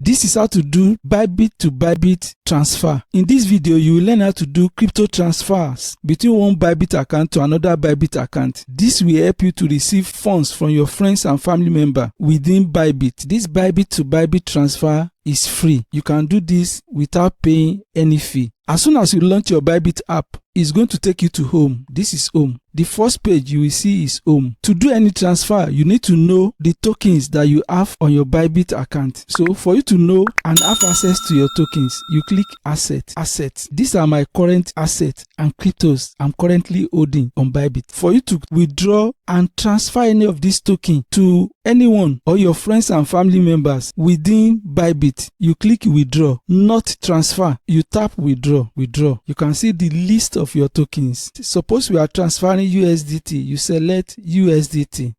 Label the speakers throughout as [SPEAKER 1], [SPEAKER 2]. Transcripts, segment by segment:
[SPEAKER 1] This is how to do Bybit to Bybit transfer. In this video, you will learn how to do crypto transfers between one Bybit account to another Bybit account. This will help you to receive funds from your friends and family members within Bybit. This Bybit to Bybit transfer is free. You can do this without paying any fee. As soon as you launch your Bybit app, it's going to take you to home. This is home. The first page you will see is home. To do any transfer, you need to know the tokens that you have on your Bybit account. So for you to know and have access to your tokens, you click assets. These are my current assets and cryptos I'm currently holding on Bybit. For you to withdraw and transfer any of these tokens to anyone or your friends and family members within Bybit, you click withdraw, not transfer. You tap withdraw. You can see the list of your tokens. Suppose we are transferring USDT, you select USDT.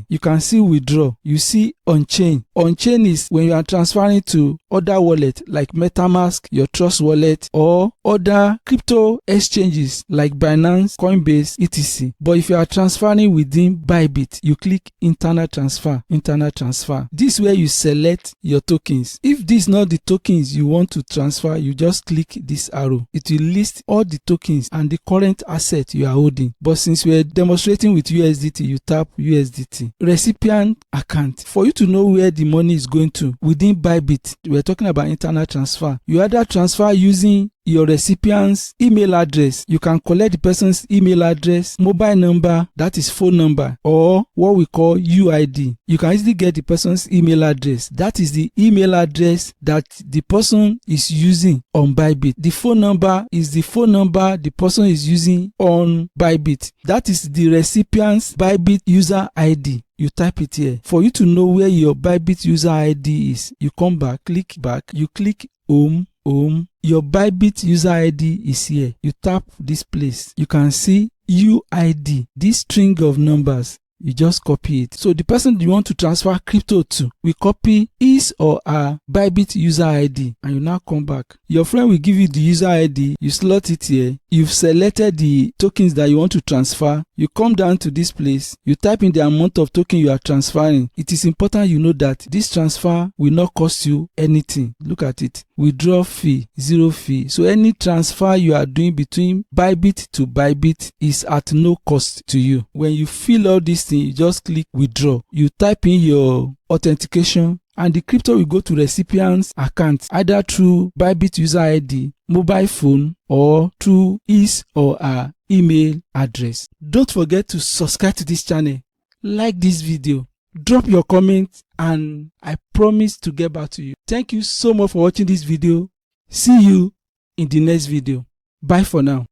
[SPEAKER 1] You can see withdraw. You see on-chain. On-chain is when you are transferring to other wallet like MetaMask, your Trust wallet, or other crypto exchanges like Binance, Coinbase, etc. But if you are transferring within Bybit, you click internal transfer. This is where you select your tokens. If this is not the tokens you want to transfer, you just click this arrow. It will list all the tokens and the current asset you are holding. But since we are demonstrating with USDT, you tap USDT. Recipient account. For you to know where the money is going to within Bybit, we are talking about internal transfer. You either transfer using your recipient's email address. You can collect the person's email address, mobile number, that is phone number, or what we call UID. You can easily get the person's email address. That is the email address that the person is using on Bybit. The phone number is the phone number the person is using on Bybit. That is the recipient's Bybit user ID. You type it here. For you to know where your Bybit user ID is, you come back, you click home. Your Bybit user ID is here. You tap this place. You can see UID, this string of numbers. You just copy it. So the person you want to transfer crypto to, we copy his or her Bybit user ID, and you now come back. Your friend will give you the user ID. You slot it here. You've selected the tokens that you want to transfer. You come down to this place. You type in the amount of token you are transferring. It is important you know that this transfer will not cost you anything. Look at it. Withdraw fee, 0 fee. So any transfer you are doing between Bybit to Bybit is at no cost to you. When you fill all these things, you just click withdraw. You type in your authentication, and the crypto will go to recipient's account either through Bybit user ID, mobile phone, or through his or her email address. Don't forget to subscribe to this channel, like this video, drop your comment, and I promise to get back to you. Thank you so much for watching this video. See you in the next video. Bye for now.